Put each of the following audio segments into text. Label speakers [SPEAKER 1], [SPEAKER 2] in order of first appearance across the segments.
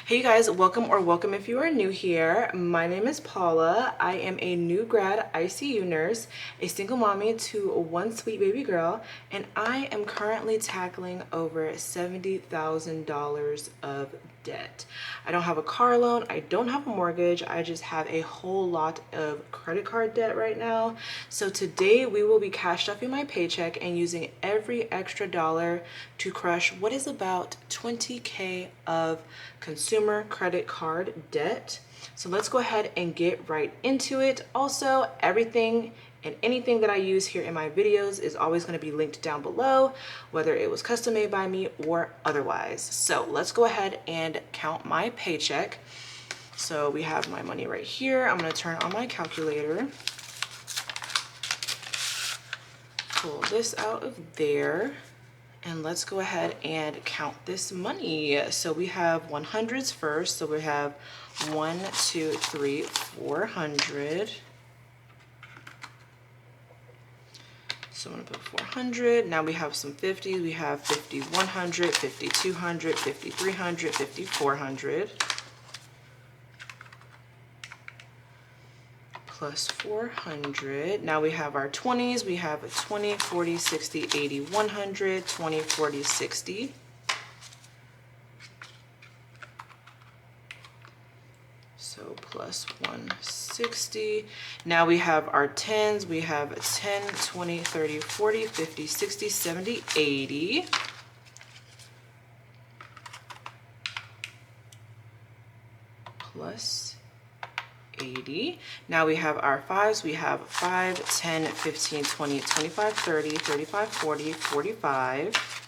[SPEAKER 1] Hey you guys, welcome if you are new here. My name is Paula. I am a new grad ICU nurse, a single mommy to one sweet baby girl, and I am currently tackling over $70,000 of debt. I don't have a car loan, I don't have a mortgage, I just have a whole lot of credit card debt right now. So today we will be cash stuffing my paycheck and using every extra dollar to crush what is about 20K of consumer credit card debt. So let's go ahead and get right into it. Also, everything and anything that I use here in my videos is always going to be linked down below, whether it was custom made by me or otherwise. So let's go ahead and count my paycheck. So we have my money right here. I'm going to turn on my calculator, pull this out of there, and let's go ahead and count this money. So we have 100s first. So we have 1, 2, 3, 400. So I'm gonna put 400. Now we have some 50s. We have 5100, 5200, 5300, 5400. Plus 400. Now we have our 20s. We have a 20, 40, 60, 80, 100, 20, 40, 60. So plus 160. Now we have our 10s. We have 10, 20, 30, 40, 50, 60, 70, 80. Plus 80. Now we have our 5s. We have 5, 10, 15, 20, 25, 30, 35, 40, 45.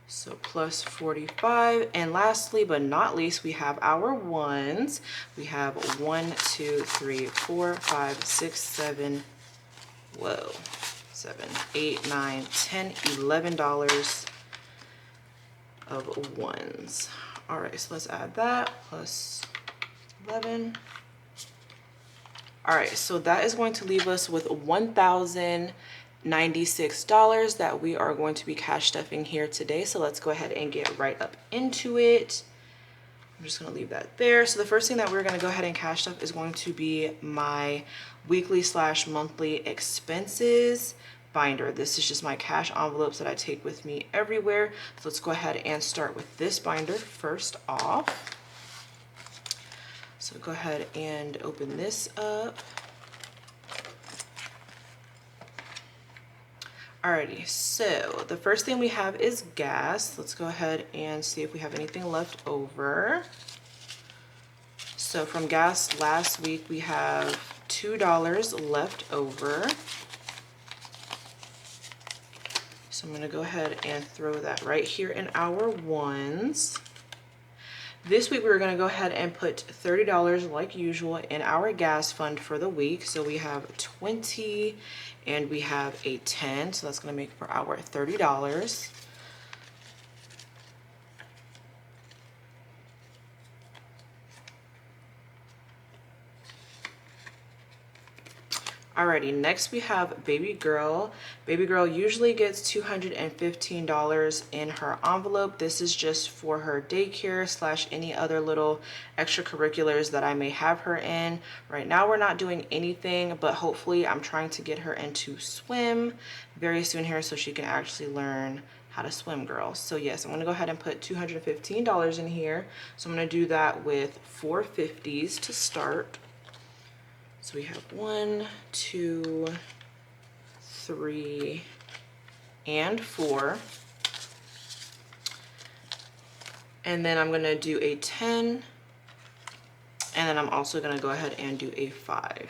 [SPEAKER 1] So plus 45. And lastly, but not least, we have our 1s. We have 1, 2, 3, 4, 5, 6, 7, 7, 8, 9, 10, $11 of 1s. All right, so let's add that, plus 11. All right, so that is going to leave us with $1,096 that we are going to be cash stuffing here today. So let's go ahead and get right up into it. I'm just gonna leave that there. So the first thing that we're gonna go ahead and cash stuff is going to be my weekly/monthly expenses binder. This is just my cash envelopes that I take with me everywhere. So let's go ahead and start with this binder first off. So go ahead and open this up. Alrighty, so the first thing we have is gas. Let's go ahead and see if we have anything left over. So from gas last week, we have $2 left over. So I'm gonna go ahead and throw that right here in our 1s. This week, we're gonna go ahead and put $30 like usual in our gas fund for the week. So we have 20 and we have a 10. So that's gonna make for our $30. Alrighty, next we have baby girl. Baby girl usually gets $215 in her envelope. This is just for her daycare / any other little extracurriculars that I may have her in. Right now we're not doing anything, but hopefully I'm trying to get her into swim very soon here so she can actually learn how to swim, girls. So yes, I'm gonna go ahead and put $215 in here. So I'm gonna do that with 4 50s to start. So we have 1, 2, 3, and 4. And then I'm gonna do a 10, and then I'm also gonna go ahead and do a 5.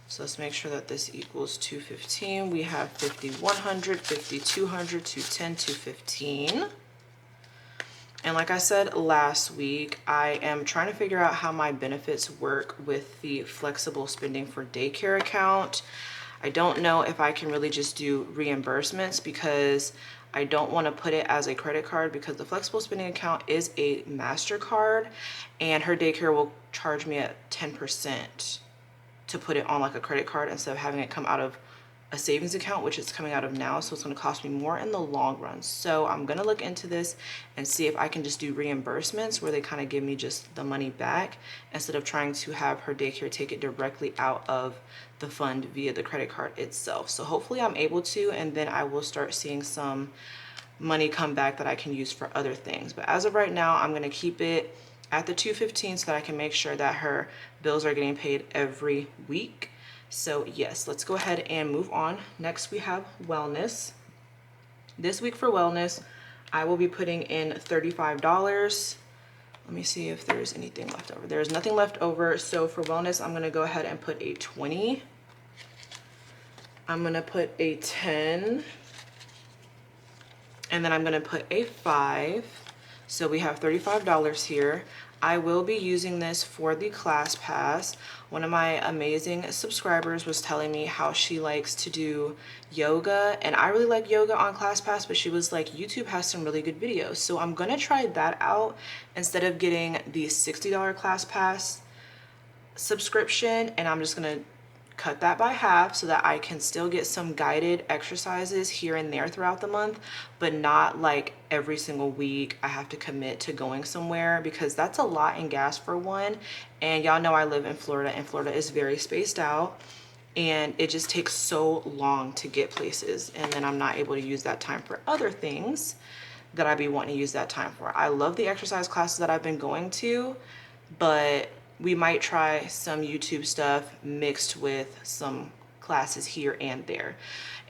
[SPEAKER 1] So let's make sure that this equals 215. We have 50, 100, 50, 200, 210, 215. And like I said last week, I am trying to figure out how my benefits work with the flexible spending for daycare account. I don't know if I can really just do reimbursements because I don't want to put it as a credit card because the flexible spending account is a MasterCard and her daycare will charge me at 10% to put it on like a credit card instead of having it come out of a savings account, which it's coming out of now, so it's going to cost me more in the long run. So I'm going to look into this and see if I can just do reimbursements where they kind of give me just the money back instead of trying to have her daycare take it directly out of the fund via the credit card itself. So hopefully I'm able to, and then I will start seeing some money come back that I can use for other things. But as of right now, I'm going to keep it at the $215 so that I can make sure that her bills are getting paid every week. So yes, let's go ahead and move on. Next we have wellness. This week for wellness, I will be putting in $35. Let me see if there's anything left over. There's nothing left over. So for wellness, I'm gonna go ahead and put a 20. I'm gonna put a 10. And then I'm gonna put a 5. So we have $35 here. I will be using this for the class pass. One of my amazing subscribers was telling me how she likes to do yoga, and I really like yoga on class pass, but she was like, YouTube has some really good videos. So I'm gonna try that out instead of getting the $60 class pass subscription, and I'm just gonna cut that by half so that I can still get some guided exercises here and there throughout the month, but not like every single week I have to commit to going somewhere, because that's a lot in gas for one. And y'all know I live in Florida, and Florida is very spaced out, and it just takes so long to get places, and then I'm not able to use that time for other things that I'd be wanting to use that time for. I love the exercise classes that I've been going to, but we might try some YouTube stuff mixed with some classes here and there.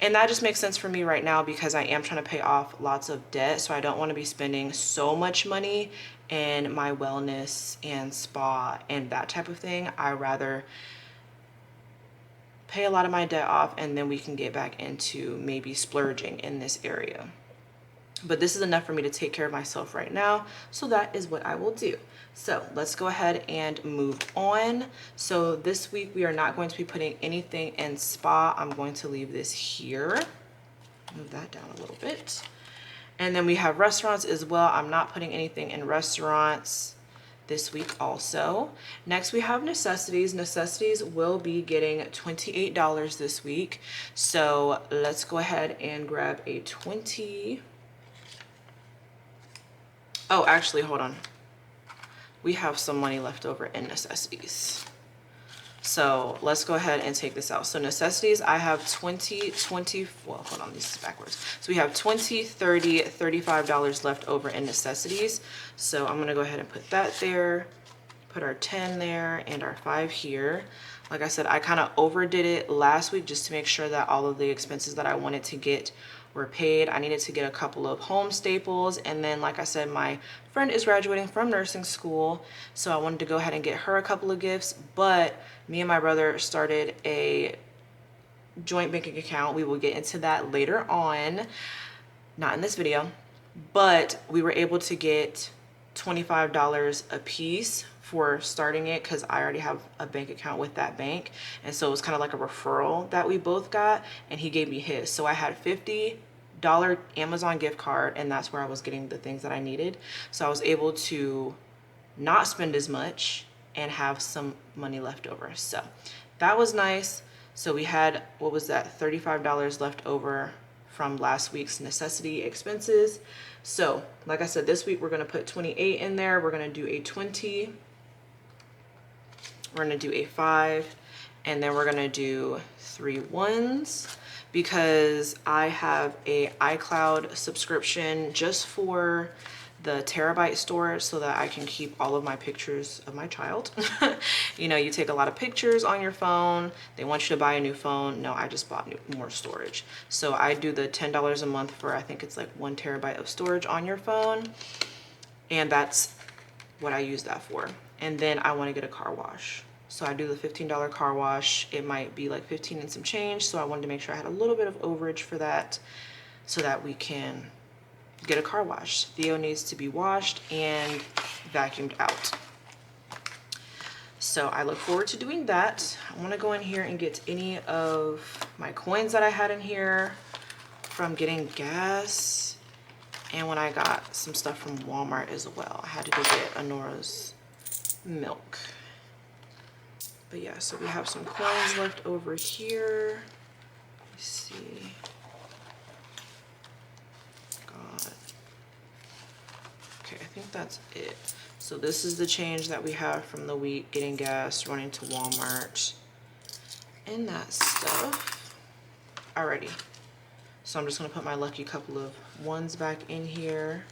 [SPEAKER 1] And that just makes sense for me right now because I am trying to pay off lots of debt. So I don't want to be spending so much money in my wellness and spa and that type of thing. I rather pay a lot of my debt off, and then we can get back into maybe splurging in this area. But this is enough for me to take care of myself right now, so that is what I will do. So let's go ahead and move on. So this week we are not going to be putting anything in spa. I'm going to leave this here. Move that down a little bit. And then we have restaurants as well. I'm not putting anything in restaurants this week also. Next we have necessities. Necessities will be getting $28 this week. So let's go ahead and grab a 20. Oh, actually, hold on. We have some money left over in necessities. So let's go ahead and take this out. So necessities, I have 20, well, hold on, this is backwards. So we have 20, 30, $35 left over in necessities. So I'm gonna go ahead and put that there, put our 10 there and our 5 here. Like I said, I kind of overdid it last week just to make sure that all of the expenses that I wanted to get were paid. I needed to get a couple of home staples, and then like I said, my friend is graduating from nursing school, so I wanted to go ahead and get her a couple of gifts. But me and my brother started a joint banking account. We will get into that later on, not in this video, but we were able to get $25 a piece for starting it because I already have a bank account with that bank, and so it was kind of like a referral that we both got, and he gave me his. So I had $50 Amazon gift card, and that's where I was getting the things that I needed. So I was able to not spend as much and have some money left over. So that was nice. So we had, what was that, $35 left over from last week's necessity expenses. So like I said, this week we're gonna put 28 in there. We're gonna do a 20. We're gonna do a 5, and then we're gonna do 3 ones because I have a iCloud subscription just for the terabyte storage so that I can keep all of my pictures of my child. You know, you take a lot of pictures on your phone. They want you to buy a new phone. No, I just bought more storage. So I do the $10 a month for, I think it's like 1 terabyte of storage on your phone. And that's what I use that for. And then I want to get a car wash. So I do the $15 car wash. It might be like 15 and some change. So I wanted to make sure I had a little bit of overage for that so that we can get a car wash. Theo needs to be washed and vacuumed out. So I look forward to doing that. I want to go in here and get any of my coins that I had in here from getting gas, and when I got some stuff from Walmart as well. I had to go get Anora's milk. But yeah, so we have some coins left over here. see. God. Okay, I think that's it. So this is the change that we have from the week, getting gas, running to Walmart, and that stuff. Alrighty. So I'm just gonna put my lucky couple of ones back in here.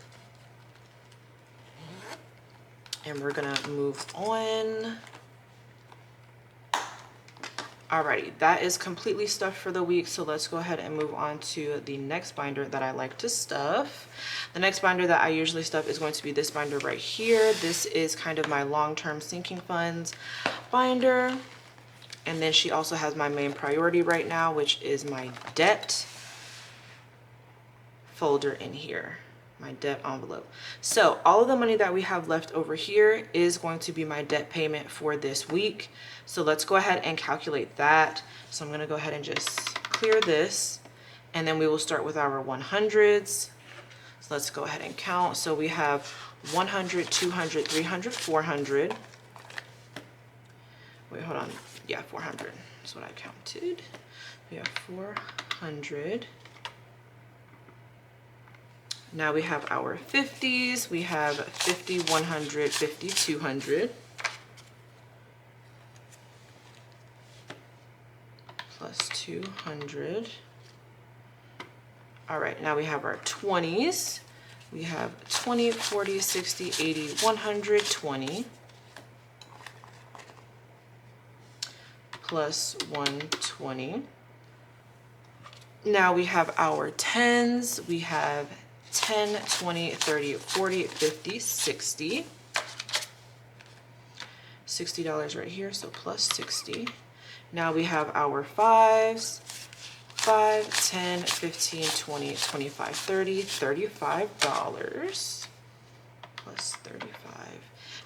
[SPEAKER 1] And we're gonna move on. Alrighty, that is completely stuffed for the week. So let's go ahead and move on to the next binder that I like to stuff. The next binder that I usually stuff is going to be this binder right here. This is kind of my long-term sinking funds binder. And then she also has my main priority right now, which is my debt folder in here, my debt envelope. So all of the money that we have left over here is going to be my debt payment for this week. So let's go ahead and calculate that. So I'm going to go ahead and just clear this, and then we will start with our 100s. So let's go ahead and count. So we have 100, 200, 300, 400. Wait, hold on. Yeah, 400. That's what I counted. We have 400. Now we have our 50s. We have 50, 100, 50, 200. Plus 200. All right, now we have our 20s. We have 20, 40, 60, 80, 120. Plus 120. Now we have our 10s. We have 10, 20, 30, 40, 50, 60. $60 right here, so plus 60. Now we have our 5s. 5, 10, 15, 20, 25, 30, $35 plus 35.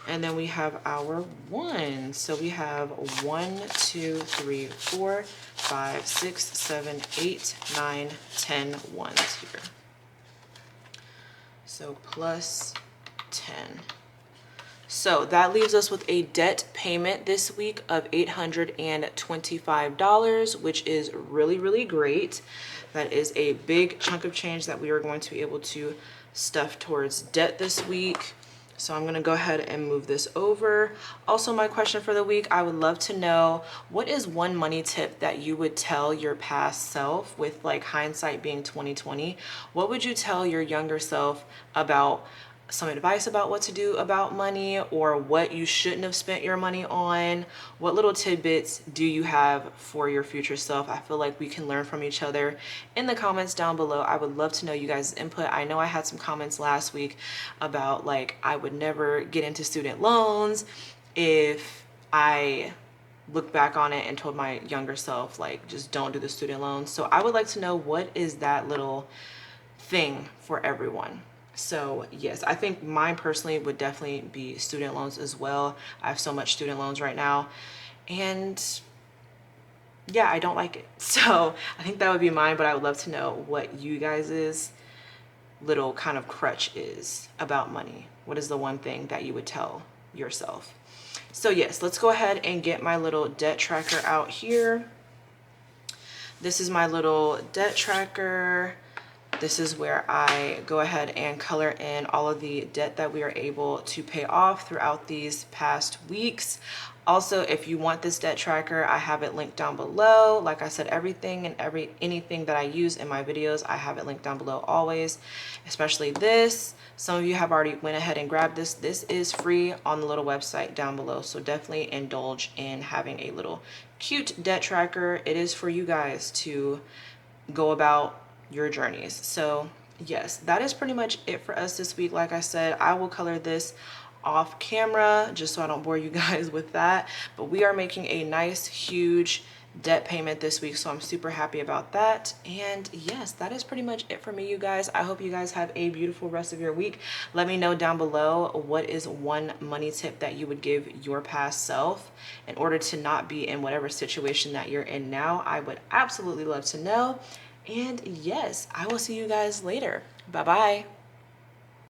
[SPEAKER 1] And then we have our 1s. So we have 1, 2, 3, 4, 5, 6, 7, 8, 9, 10 1s here. So plus 10. So that leaves us with a debt payment this week of $825, which is really, really great. That is a big chunk of change that we are going to be able to stuff towards debt this week. So I'm gonna go ahead and move this over. Also, my question for the week, I would love to know, what is one money tip that you would tell your past self, with like hindsight being 2020? What would you tell your younger self about some advice about what to do about money, or what you shouldn't have spent your money on? What little tidbits do you have for your future self? I feel like we can learn from each other in the comments down below. I would love to know you guys' input. I know I had some comments last week about like, I would never get into student loans if I look back on it and told my younger self, like, just don't do the student loans. So I would like to know, what is that little thing for everyone? So yes, I think mine personally would definitely be student loans as well. I have so much student loans right now, and yeah, I don't like it. So I think that would be mine, but I would love to know what you guys' little kind of crutch is about money. What is the one thing that you would tell yourself? So yes, let's go ahead and get my little debt tracker out here. This is my little debt tracker. This is where I go ahead and color in all of the debt that we are able to pay off throughout these past weeks. Also, if you want this debt tracker, I have it linked down below. Like I said, everything and anything that I use in my videos, I have it linked down below always, especially this. Some of you have already went ahead and grabbed this. This is free on the little website down below. So definitely indulge in having a little cute debt tracker. It is for you guys to go about your journeys. So yes, that is pretty much it for us this week. Like I said, I will color this off camera just so I don't bore you guys with that, but we are making a nice huge debt payment this week, so I'm super happy about that. And yes, that is pretty much it for me, you guys. I hope you guys have a beautiful rest of your week. Let me know down below, what is one money tip that you would give your past self in order to not be in whatever situation that you're in now. I would absolutely love to know. And yes, I will see you guys later. Bye bye.